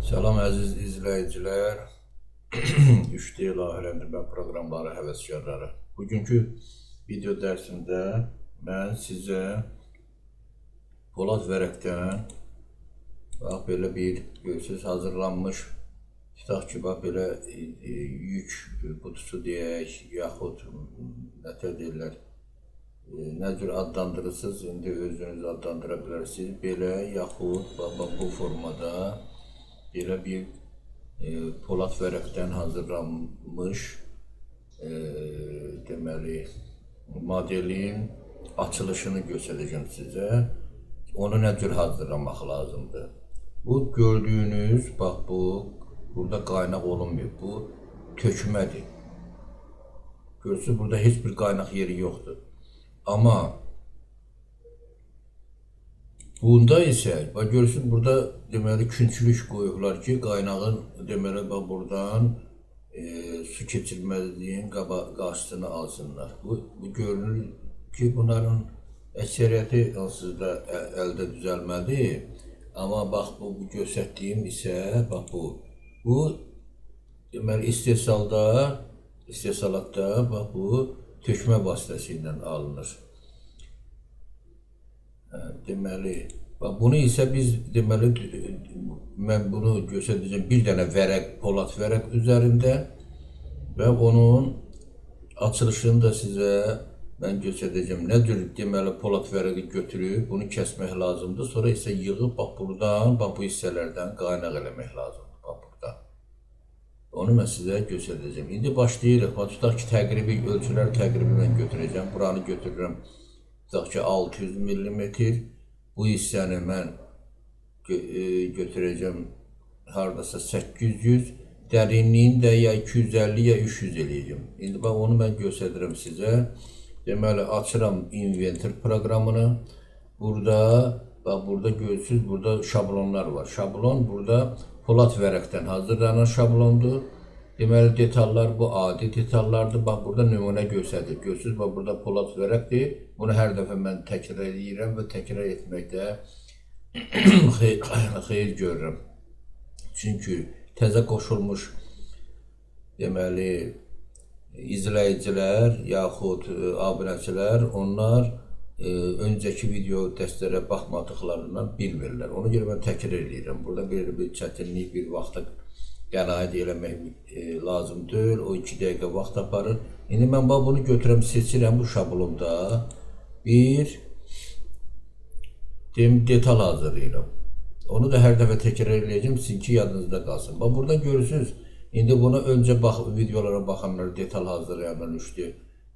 Salam əziz izləyicilər, 3D layihələndirmə proqramları həvəskarları. Bugünkü video dərsində mən sizə polad vərəqdən belə bir hazırlanmış, tutaq ki, belə yük qutusu deyək, yaxud nətər deyirlər, nə cür adlandırırsınız, indi özünüz adlandıra bilərsiniz. Belə yaxud bu formada belə bir polad vərəqdən hazırlanmış deməli modelin açılışını göstərəcəm sizə. Onu nə cür hazırlamaq lazımdır. Bu gördüyünüz, bax bu burada qaynaq olunmuyor. Bu tökmədir. Görürsünüz, burada heç bir qaynaq yeri yoxdur. Amma bunda isə görürsünüz, burada deməli künclük qoyublar ki, qaynağın deməli buradan su keçirməzliyin qarşısını alsınlar. Bu görünür ki, bunların əksəriyyəti onsuz da əldə düzəlməlidir. Amma bax bu göstərdiyim isə bax bu deməli istehsalatda bax bu tökmə vasitəsilə alınır. Deməli, bunu isə biz deməli mən bunu göstərəcəm bir dənə vərəq, polad vərəq üzərində və onun açılışını da sizə mən göstərəcəm. Nə cür deməli polad vərəqi götürüb bunu kəsmək lazımdır. Sonra isə yığıb bax buradan, bax bu hissələrdən qaynaq eləmək lazımdır. Bax burada. Onu mən sizə göstərəcəm. İndi başlayırıq. Bax tutaq ki, təqribi ölçülər təqribi mən götürəcəm. Buranı götürürəm. Tutaq ki 600 mm. Bu hissəni mən götürəcəm haradasa 800. Dərinliyini də ya 250 ya 300 eləyəcəm. İndi bax onu mən göstərirəm sizə. Deməli açıram inventor proqramını. Burada görürsünüz, burada şablonlar var. Şablon burada polad vərəqdən hazırlanan şablondur. Deməli detallar bu adi detallardır. Bax burada nümunə göstərir. Görürsünüz, bax burada polad vərəqdir. Bunu hər dəfə mən təkrar edirəm və təkrar etməkdə xeyir görürəm. Çünki təzə qoşulmuş deməli izləyicilər yaxud abunəçilər onlar öncəki video dərslərə baxmadıqlarından bilmirlər. Ona görə mən təkrar edirəm. Burada bir çətinlik, bir vaxta qənaət eləmək lazım deyil. O 2 dəqiqə vaxt aparır. İndi mən bunu götürəm, seçirəm bu şablonda bir detal hazırlayıram. Onu da hər dəfə təkrar eləyəcəm, sizin yadınızda qalsın. Burada görürsünüz, indi bunu öncə videolara baxanlar, detal hazırlayanlar, 3D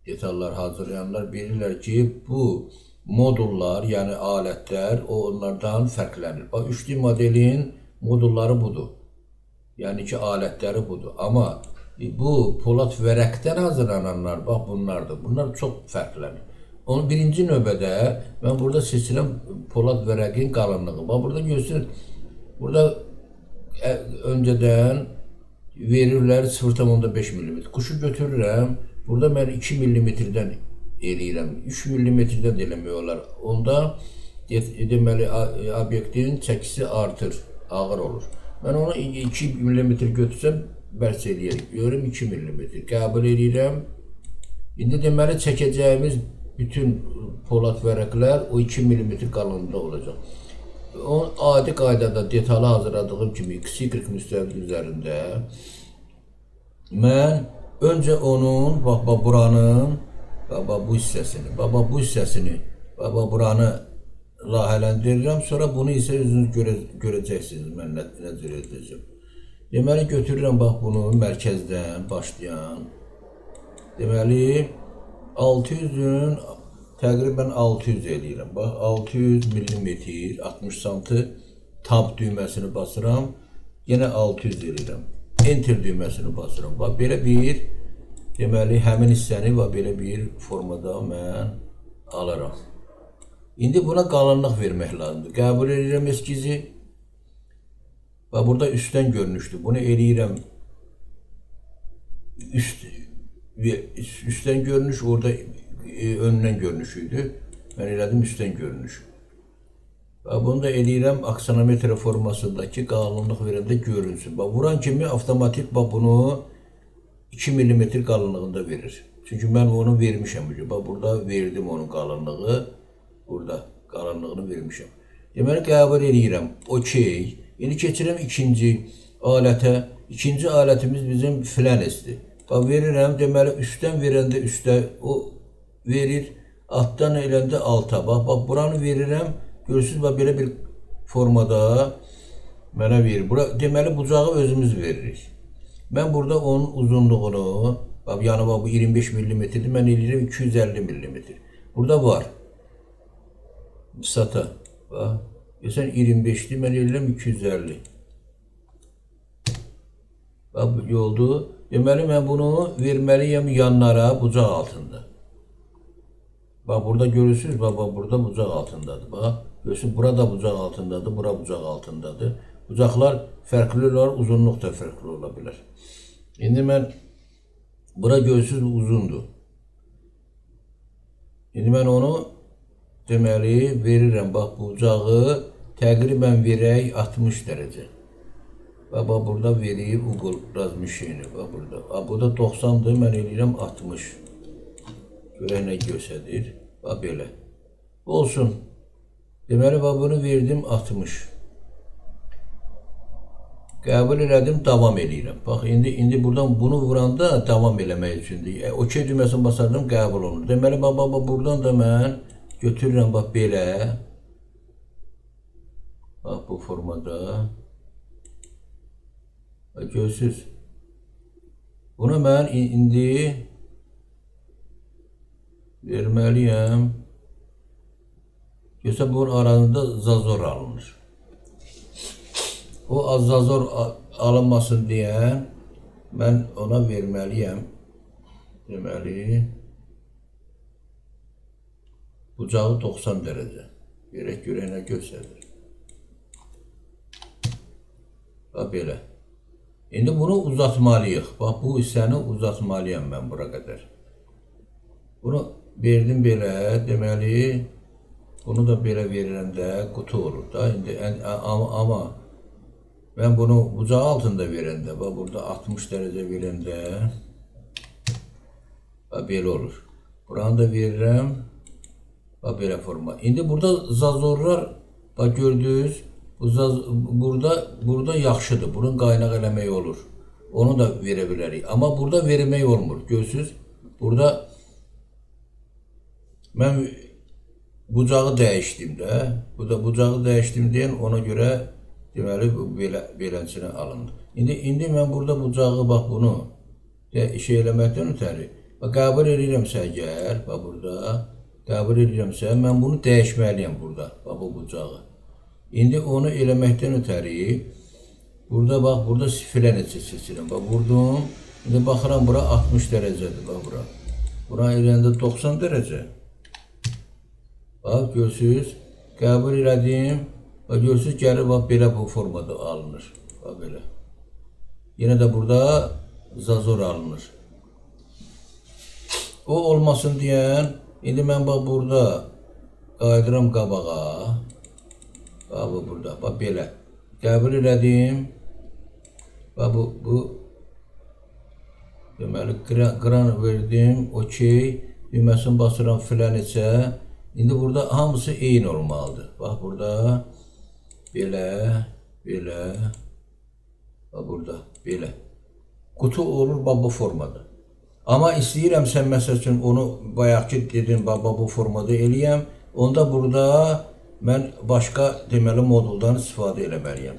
detallar hazırlayanlar bilirlər ki, bu modullar, yəni alətlər onlardan fərqlənir. Bax 3D modelin modulları budur. Yəni ki, alətləri budur. Amma bu polad vərəqdən hazırlananlar, bax bunlardır. Bunlar çox fərqlənir. Onun birinci növbədə mən burada seçirəm polad vərəqin qalınlığı. Bax burada görürsünüz, burada öncədən verirlər 0,5 mm. Quşu götürürəm, burada mən 2 mm-dən eləyirəm. 3 mm-dən eləmək olar. Onda deməli obyektin çəkisi artır, ağır olur. Mən onu 2 mm götürsəm, bərk eləyərək. Görürüm 2 mm. Qəbul edirəm. İndi deməli çəkəcəyimiz bütün polad vərəqlər o 2 mm qalınlığında olacaq. Onun adi qaydada detalı hazırladığım kimi XY müstəvidə üzərində mən öncə onun buranın bu hissəsini buranı layihələndirirəm. Sonra bunu isə özünüz görəcəksiniz mən nə cür edəcəm. Deməli götürürəm bunu mərkəzdən başlayan. Deməli 600-ün təqribən 600 eləyirəm. Bax 600 mm 60 cm tab düyməsini basıram. Yenə 600 eləyirəm. Enter düyməsini basıram. Bax belə bir deməli həmin hissəni belə bir formada mən alaram. İndi buna qalınlıq vermək lazımdır. Qəbul edirəm eskizi. Bax burada üstdən görünüşdür. Bunu eləyirəm üstdən görünüş, orada öndən görünüşüydü. Mən elədim üstdən görünüş. Bunu da eləyirəm aksanometre formasındakı qalınlıq verəndə görünsün. Vuran kimi avtomatik bunu 2 mm qalınlığında verir. Çünki mən onu vermişəm. Burada verdim onun qalınlığı. Burada qalınlığını vermişəm. Deməli, qəbul eləyirəm. Okey. İndi keçirəm ikinci alətə. İkinci alətimiz bizim flenesdir. Verirəm. Deməli, üstdən verəndə üstə o verir. Altdan eləndə alta. Buranı verirəm. Görürsünüz, belə bir formada mənə verir. Deməli, bucağı özümüz veririk. Mən burada onun uzunluğunu, yəni bu 25 mm-dir, mən eləyirəm 250 mm. Burada var. Sata. Sən 25-dir, mən eləyirəm 250. Oldu. Deməli, mən bunu verməliyəm yanlara, bucaq altında. Burada görürsünüz, burada bucaq altındadır. Görürsünüz, burada bucaq altındadır, bura bucaq altındadır. Bucaqlar fərqli olar, uzunluq da fərqli ola bilər. İndi mən, bura görürsünüz, uzundur. İndi mən onu, deməli, verirəm. Bucağı təqribən verək 60 dərəcə. Burada verib uğul razmışını. Burada 90-dır, mən eləyirəm 60. Görək nə göstərir. Belə. Olsun. Deməli, bunu verdim 60. Qəbul elədim, davam eləyirəm. İndi buradan bunu vuranda davam eləmək üçündür. Okey düyməsini basardım, qəbul olunur. Deməli, buradan da mən götürürəm, belə. Bu formada. Görürsünüz. Bunu mən indi verməliyəm. Görsə, bunun arasında zazor alınır. O zazor alınmasın deyən mən ona verməliyəm. Deməli, bucağı 90 dərəcə. Görək nə göstərir. Belə. İndi bunu uzatmalıyıq. Bu hissəni uzatmalıyam mən bura qədər. Bunu verdim belə, deməli, bunu da belə verirəndə qutu olur da. Amma mən bunu bucağı altında verəndə, burada 60 dərəcə verəndə, belə olur. Buranı da verirəm, belə forma. İndi burada zazorlar, gördünüz, burada yaxşıdır, bunun qaynaq eləmək olur. Onu da verə bilərik. Amma burada vermək olmur. Görürsünüz, burada mən bucağı dəyişdim də. Bucağı dəyişdim deyən ona görə deməli beləsinə alındı. İndi mən burada bucağı bunu şey eləməkdən ötəri qəbul edirəmsə əgər, burada qəbul edirəmsə, mən bunu dəyişməliyəm burada, bu bucağı. İndi onu eləməkdən ötəri burada sifirə necə seçirəm. Vurdum, indi baxıram bura 60 dərəcədir. Bura eləndə 90 dərəcə. Görürsünüz, qəbul elədim. Görürsünüz, gəlir belə bu formada alınır. Belə. Yenə də burada zazor alınır. O olmasın deyən, indi mən burada qaydıram qabağa. Burada, belə. Qəbul elədim. Bu deməli, qran verdim, okey. Düyməsini basıram filanetsə. İndi burada hamısı eyni olmalıdır. Burada belə, burada belə. Qutu olur bu formada. Amma istəyirəmsə, məsəl üçün, onu bayaqki dedim, bu formada eləyəm. Onda burada mən başqa deməli moduldan istifadə eləməliyəm.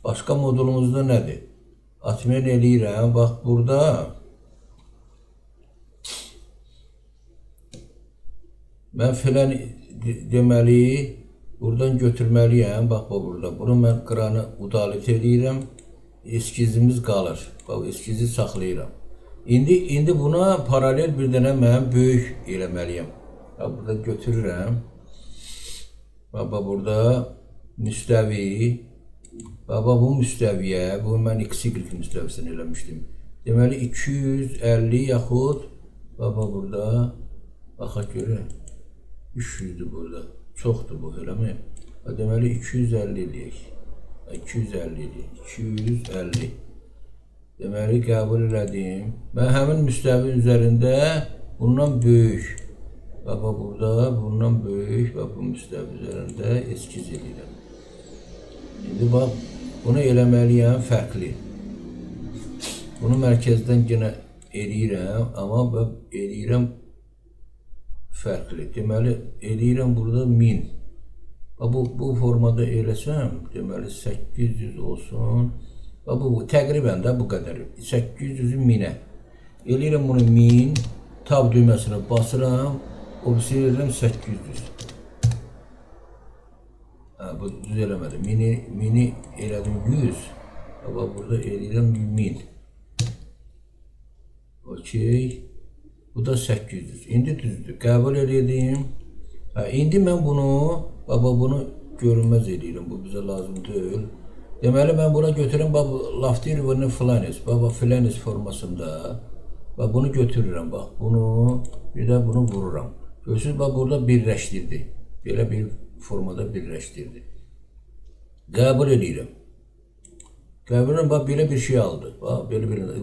Başqa modulumuzda nədir? Atmen eləyirəm, burada mən filan deməli buradan götürməliyəm. Burada. Bunu mən qranı udalit eləyirəm. Eskizimiz qalır. Eskizi saxlayıram. İndi buna paralel bir dənə mən böyük eləməliyəm. Burada götürürəm. Burada müstəvi. Bu müstəviyə, bu mən XY müstəvisini eləmişdim. Deməli 250 yaxud burada, baxaq görək. 300'dür burada. Çoxdur bu, eləmi? Deməli 250 eləyək. 250 eləyək. 250. Deməli qəbul elədim. Mən həmin müstəvi üzərində bundan böyük. Bax burada bundan böyük və bu müstəvi üzərində eskiz edirəm. İndi bax bunu eləməliyəm fərqli. Bunu mərkəzdən yenə eləyirəm, amma bax eləyirəm fərqli. Deməli eləyirəm burada 1000. Bu formada eləsəm, deməli 800 olsun. Bu təqribən də bu qədər. 800-ü 1000-ə. Eləyirəm bunu 1000, tab düyməsinə basıram, observəyirəm 800. Bu düz eləmədim. 1000-i elədim 100. Burada eləyirəm 1000. Okey. Bu da 800. İndi düzdür. Qəbul elədim. İndi mən bunu görünməz eləyirəm. Bu bizə lazım deyil. Deməli mən buna götürürəm, laftir və flanes, flanes formasında. Bunu götürürəm, bunu, bir də bunu vururam. Görürsünüz, burada birləşdirdi. Belə bir formada birləşdirdi. Qəbul edirəm. Qəbul edirəm, belə bir şey aldı.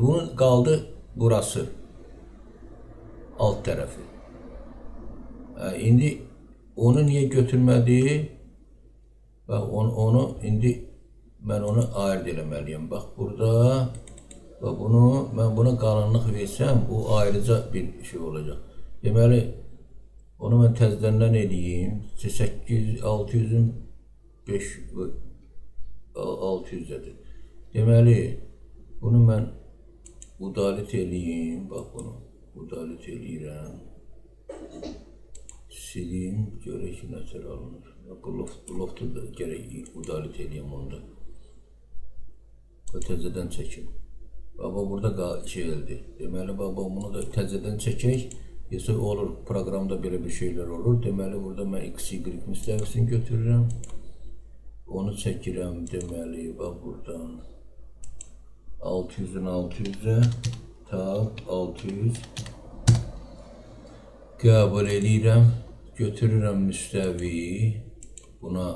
Bunun qaldı burası. Alt tərəfi. İndi onu niyə götürmədi? Onu indi mən onu ayırt eləməliyəm. Bax burada, mən buna qalınlıq versəm, bu ayrıca bir şey olacaq. Deməli, onu mən təzədən eləyim. 600-ün 600-dədir. Deməli, bunu mən udalit eləyim. Bax bunu udalit eləyirəm. Silim, görək ki, nətər alınır. Bu loftu da gərək udalit eləyim onda. Təzədən çəkim. Burada şey eldi. Deməli, bunu da təzədən çəkək. Yoxsa olur, proqramda belə bir şeylər olur. Deməli, burada mən XY müstəvisini götürürəm. Onu çəkirəm, deməli, buradan 600-ün 600-ə, tab 600. Qəbul edirəm. Götürürəm müstəvi. Buna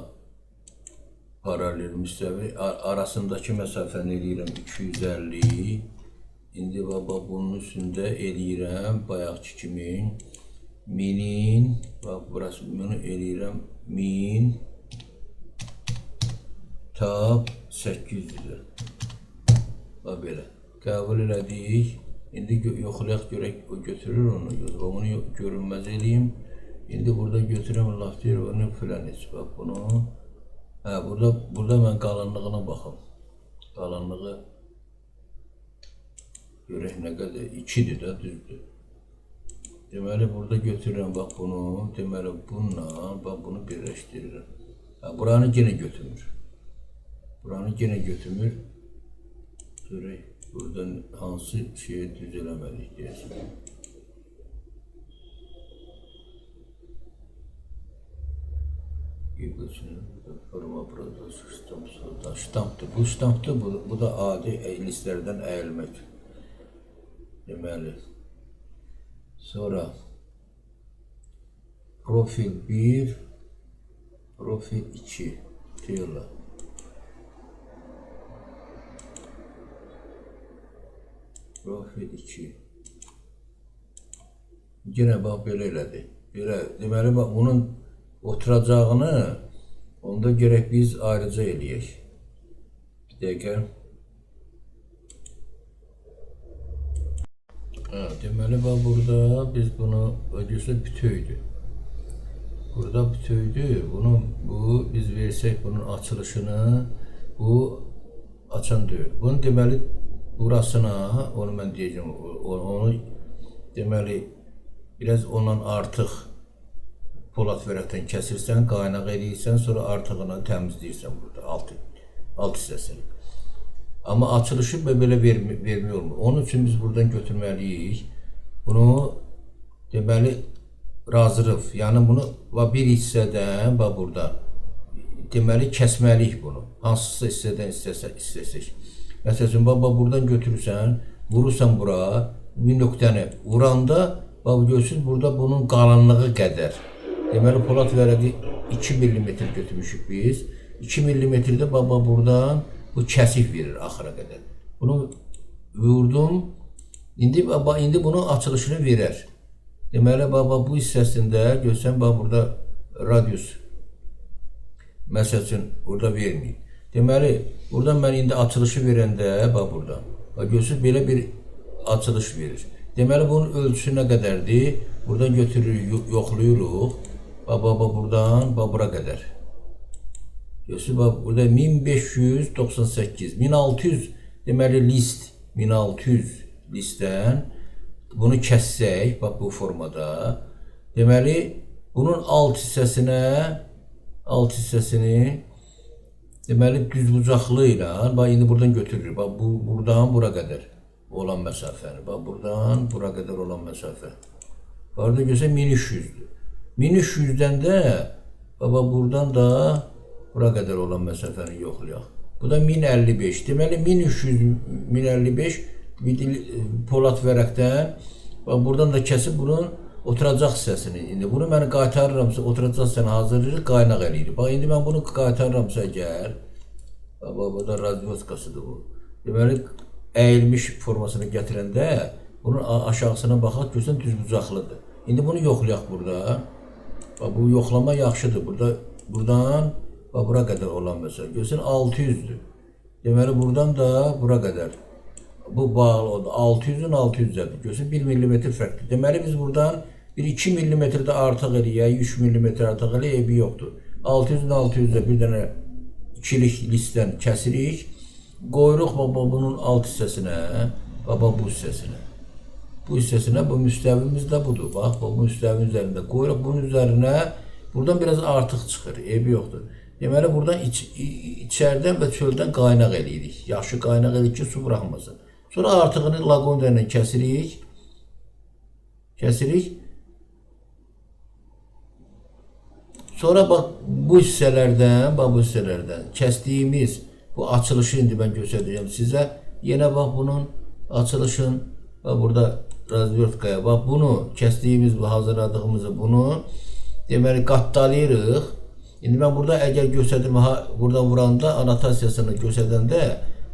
paralel müstəvi. Arasındakı məsafəni eləyirəm 250. İndi bunun üstündə eləyirəm bayaqki kimi 1000'in. Burası bunu eləyirəm 1000. Tab 800'ə. Belə. Qəbul elədik. İndi yoxlayaq görək, o götürür onu. Onu görünməz eləyim. İndi burada götürəm laftir və flanes. Bunu. Burada mən qalınlığına baxım. Qalınlığı görək nə qədər? 2'dir də, düzdür. Deməli, burada götürürəm bunu. Deməli, bununla bunu birləşdirirəm. Buranı yenə götürmür. Buranı yenə götürmür. Görək, buradan hansı şeyi düz eləmədik deyəsin. Forma burada ştampdır. Bu ştampdır, bu da adi listlərdən əyilmək. Deməli, sonra profil 1, profil 2 deyirlər. Profil 2. Yenə bax belə elədi. Deməli, bunun oturacağını onda gərək biz ayrıca eləyək. Bir dəqiqə. Deməli, burada biz bunu ödüyorsa bütövdür. Burada bütövdür. Bu biz versək bunun açılışını, bu açan deyil. Bunu deməli burasına, onu mən deyəcəm, onu deməli biraz ondan artıq polat vərəqdən kəsirsən, qaynaq eləyirsən, sonra artığını təmizləyirsən burada, alt hissəsini. Amma açılışı belə vermək olmur. Onun üçün biz buradan götürməliyik. Bunu deməli razırıq. Yəni bunu bir hissədən burada deməli kəsməliyik bunu. Hansısa hissədən istəsək. Məsələn, buradan götürürsən, vurursan bura, bir nöqtəni vuranda, görürsünüz burada bunun qalınlığı qədər Deməli Polad vərəqi 2 millimetr götürmüşük biz. 2 millimetrdə baba buradan bu kəsik verir axıra qədər. Bunu vurdum. İndi bunun açılışını verər. Deməli baba bu hissəsində görsən bax burada radius məsəl üçün burada verməyib. Deməli buradan mən indi açılışı verəndə bax burada. Bax görürsüz belə bir açılış verir. Deməli bunun ölçüsü nə qədərdir? Buradan götürürük, yoxlayırıq. Baba buradan bura qədər. Görürsünüz burada 1598, 1600 deməli list, 1600 listdən bunu kəssək, bax bu formada. Deməli bunun alt hissəsini deməli düzbucaqlı ilə bax indi buradan götürürük. Bax buradan bura qədər olan məsafəni. Bax buradan bura qədər olan məsafə. Burada görsən 1300-dür. 1300-dən də baba buradan da bura qədər olan məsafəni yoxlayaq. Bu da 1055. Deməli 1300, 1055 Polad vərəqdən bax buradan da kəsib bunun oturacaq hissəsini. İndi bunu mən qaytarıramsa oturacaq hissəsini hazırlayırıq, qaynaq eləyirik. Bax indi mən bunu qaytarıramsa əgər baba bu da razvetkasıdır bu. Deməli əyilmiş formasını gətirəndə bunun aşağısına baxaq görsən düzbucaqlıdır. İndi bunu yoxlayaq burada. Bax bu yoxlama yaxşıdır. Buradan bura qədər olan məsələ. Görsən 600-dür. Deməli buradan da bura qədər. Bu bağlı oldu. 600-ün 600-dədir. Görsən 1 millimetr fərqli. Deməli biz buradan bir 2 millimetrdə artıq eləyək, 3 millimetr artıq eləyək, eybi yoxdur. 600-ün 600-də bir dənə ikilik listdən kəsirik. Qoyuruq baba bunun alt hissəsinə, baba bu hissəsinə. Bu hissəsinə, bu müstəvimiz də budur. Bax, bu müstəvin üzərində qoyuruq. Bunun üzərinə buradan biraz artıq çıxır, eybi yoxdur. Deməli, buradan içərdən və çöldən qaynaq eləyirik. Yaxşı qaynaq eləyirik ki, su buraxmasın. Sonra artığını lagonda ilə kəsirik. Sonra bax, bu hissələrdən kəsdiyimiz bu açılışı indi mən göstərəcəm sizə. Yenə bax, bunun açılışın, bax, burada razvertkaya, bax, bunu kəsdiyimiz, hazırladığımızı bunu deməli, qatdalayırıq. İndi mən burada əgər göstərdim, buradan vuranda, anotasiyasını göstərdəndə,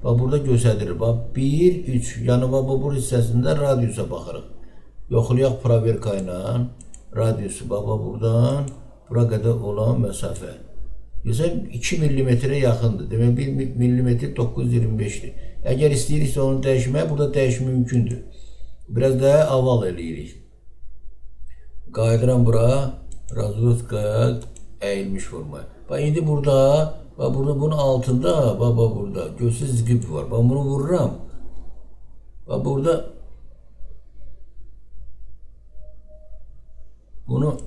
bax, burada göstərilir. Bax, 1, 3, yəni bax, bu hissəsində radiusa baxırıq. Yoxlayaq proverka ilə radiusu, bax, buradan bura qədər olan məsafə. Görsən, 2 millimetrə yaxındır. Demək, 1 millimetr 925-dir. Əgər istəyiriksə onu dəyişmək, burada dəyişmək mümkündür. Biraz da aval eləyirik. Qayıdıram bura, razvetkaya əyilmiş formaya. Bax, indi burada, bunun altında, bax, burada, görsüz zqib var. Bax, bunu vururam. Bax, burada bunu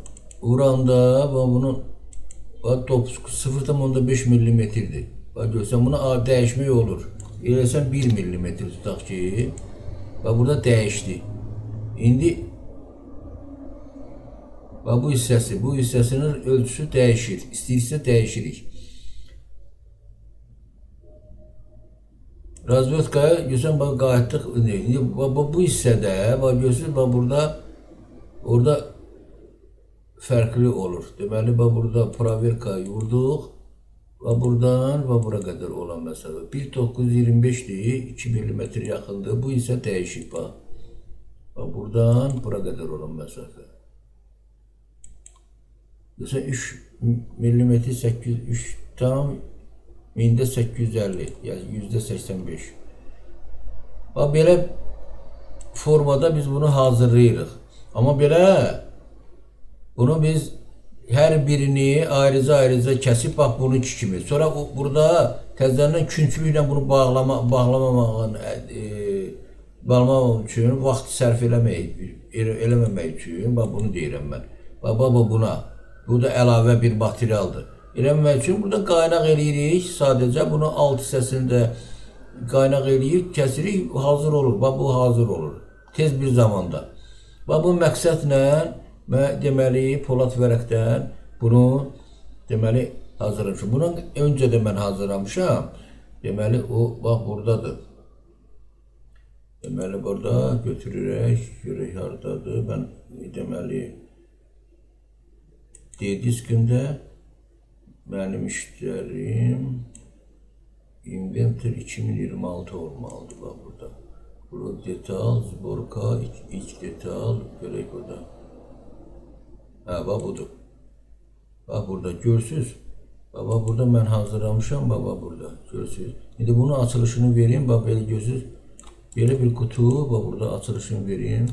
vuranda, bax, bunun 0,5 millimetrdir. Bax, görsən, bunu dəyişmək olur. Eləsən 1 millimetr tutaq ki, bax, burada dəyişdi. İndi bax, bu hissəsinin ölçüsü dəyişir. İstəyirsə dəyişirik. Razvetkaya görsən, bax, qayıtdıq. İndi bu hissədə, bax, görürsünüz, bax, orada fərqli olur. Deməli, bax, burada proverkayı vurduq. Və buradan və bura qədər olan məsələ. 1,925-dir, 2 millimetr yaxındır. Bu isə dəyişib, bax. Və buradan bura qədər olan məsələ. Məsələn, 3 millimetr 800, 3 tam 1850, yəni %85. Bax, belə formada biz bunu hazırlayırıq. Amma belə bunu biz hər birini ayrıca kəsib, bax, bunun kimi. Sonra burada təzədən künclüklə bunu bağlamamaq üçün, vaxt sərf eləməmək üçün, bax, bunu deyirəm mən. Bax, buna. Bu da əlavə bir materialdır. Eləməmək üçün burada qaynaq eləyirik, sadəcə bunun alt hissəsində qaynaq eləyirik, kəsirik, hazır olur. Bax, bu hazır olur. Tez bir zamanda. Bax, bu məqsədlə deməli, Polad vərəqdən bunu deməli hazırlamışam. Bundan öncə də mən hazırlamışam. Deməli, o, bax, buradadır. Deməli, burada götürürək, görək haradadır. Mən deməli D-diskində mənim işlərim Inventor 2026 olmalıdır. Bax burada. Burada detal, sborka, iç detal, görək burada. Hə, bax budur. Bax burada görsünüz. Bax burada mən hazırlamışam, bax burada görsünüz. İndi bunun açılışını vereyim, bax belə görsünüz. Belə bir kutu, bax burada açılışını vereyim.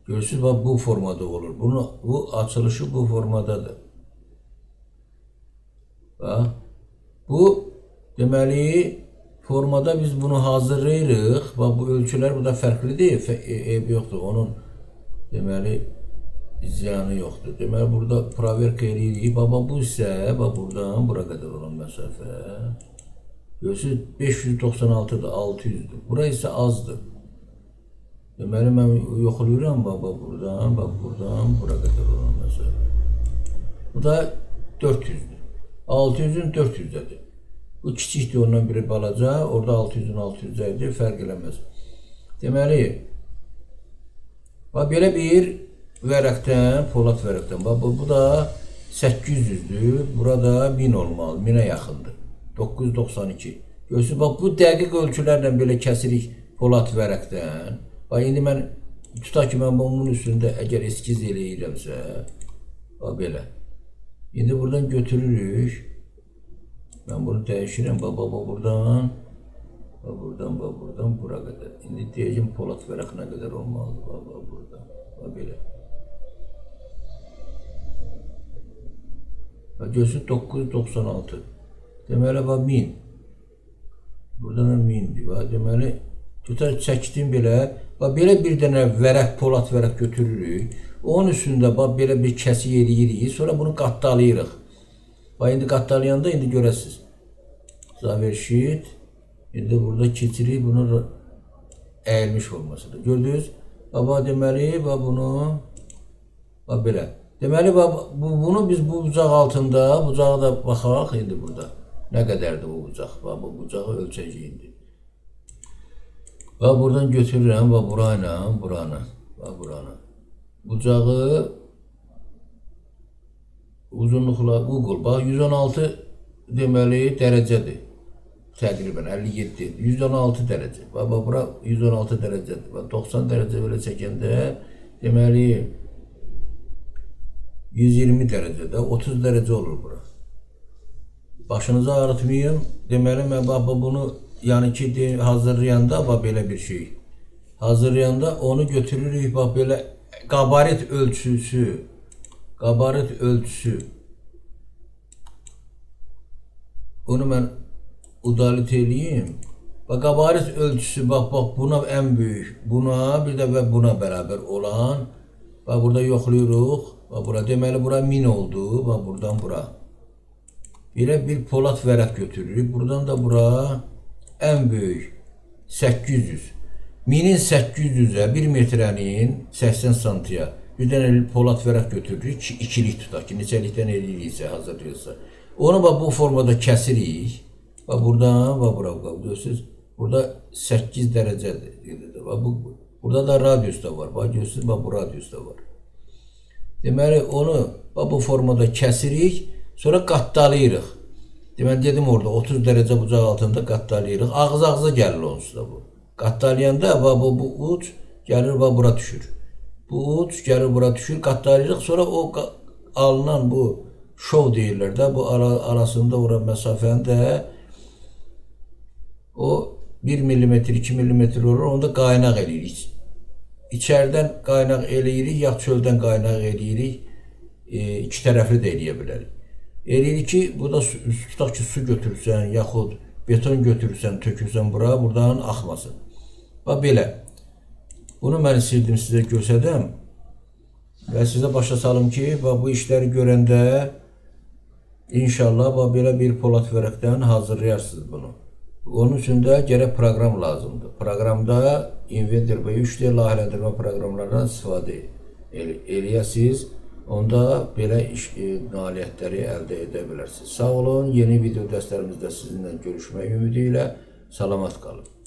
Görsünüz, bax bu formada olur. Bu açılışı bu formadadır. Bax, bu deməli formada biz bunu hazırlayırıq. Bax bu ölçülər burada fərqlidir, eybi yoxdur. Onun deməli ziyanı yoxdur. Deməli burada proverka eləyirik. Bax bu isə bax buradan bura qədər olan məsafə. Görürsünüz 596-dır, 600-dür. Bura isə azdır. Deməli mən yoxlayıram bax buradan, bura qədər olan məsafə. Bu da 400-dür. 600-ün 400-dədir. Bu kiçikdir, ondan biri balaca, orada 600-ün 600-dədir, fərq eləməz. Deməli, bax belə bir vərəqdən, polad vərəqdən, bax bu da 800-dür, burada 1000 olmalı, 1000-ə yaxındır. 992. Görürsünüz, bax bu dəqiq ölçülərlə belə kəsirik polad vərəqdən. Bax indi mən, tutaq ki mən bunun üstündə əgər eskiz eləyirəmsə, bax belə. İndi buradan götürürük. Ben bunu dəyişirəm, buradan bura qədər. İndi deyəcəm polad vərəq nə qədər olmalıdır, buradan, belə. Görsün 996. Deməli, 1000. Buradan 1000'dir. Deməli, tutar çəkdim belə. Belə bir dənə vərəq, polad vərəq götürürük. Onun üstündə belə bir kəsik eləyirik, sonra bunu qatdalayırıq. İndi qatdalayanda indi görəsiniz. Zaversheet. İndi burada keçirik bunu əyilmiş formasıdır. Gördünüz? Deməli, bunu belə. Deməli, bunu biz bu bucaq altında, bucağı da baxaq indi burada. Nə qədərdir bu bucaq? Bu bucağı ölçəcək indi. Buradan götürürəm, buranı. Bucağı uzunluqla Google, 116 deməli dərəcədir. Təqribən 57, 116 dərəcə. Bura 116 dərəcədir. 90 dərəcə belə çəkəndə deməli 120 dərəcədə 30 dərəcə olur bura. Başınızı ağrıtmayın. Deməli mən bunu yəni ki hazırlayanda belə bir şey. Hazırlayanda onu götürürük belə qabarit ölçüsü. Onu mən udalit eləyim. Qabarit ölçüsü, buna ən böyük, buna bir də və buna bərabər olan. Burada yoxlayırıq. Deməli, bura 1000 oldu. Buradan bura. Belə bir polad vərəq götürürük. Buradan da bura ən böyük 800. 1000-in 800-ə 1 metrənin 80 santiya bir dənə polad vərəq götürürük ki, ikilik tutaq ki, neçəlikdən eləyiriksə, hazırlayırsa. Onu bu formada kəsirik. Buradan, bura, görürsünüz, burada 8 dərəcədir. Burada da radius da var. Görürsünüz, bu radius da var. Deməli, onu bu formada kəsirik, sonra qatdalayırıq. Deməli, dedim orada 30 dərəcə bucaq altında qatdalayırıq. Ağız-ağıza gəlir onsuz da bu. Qatdalayanda bu uç gəlir, bura düşür. Bu uç gəlir, bura düşür, qatdalayırıq. Sonra o alınan bu şov deyirlər də, bu arasında olan məsafəni də o 1 mm, 2 mm olur, onu da qaynaq eləyirik. İçərdən qaynaq eləyirik, ya çöldən qaynaq eləyirik. İki tərəfli də eləyə bilərik. Eləyirik ki, bu da tutaq ki, su götürürsən, yaxud beton götürürsən, tökürsən bura, buradan axmasın. Belə. Bunu mən sildim, sizə göstərdim. Və sizə başa salım ki, bu işləri görəndə inşallah belə bir polad vərəqdən hazırlayarsınız bunu. Onun üçün də gərək proqram lazımdır. Proqramda Inventor və 3D layihələndirmə proqramlarından istifadə eləyəsiniz. Onda belə nailiyyətləri əldə edə bilərsiniz. Sağ olun, yeni video dərslərimizdə sizinlə görüşmək ümidi ilə salamat qalın.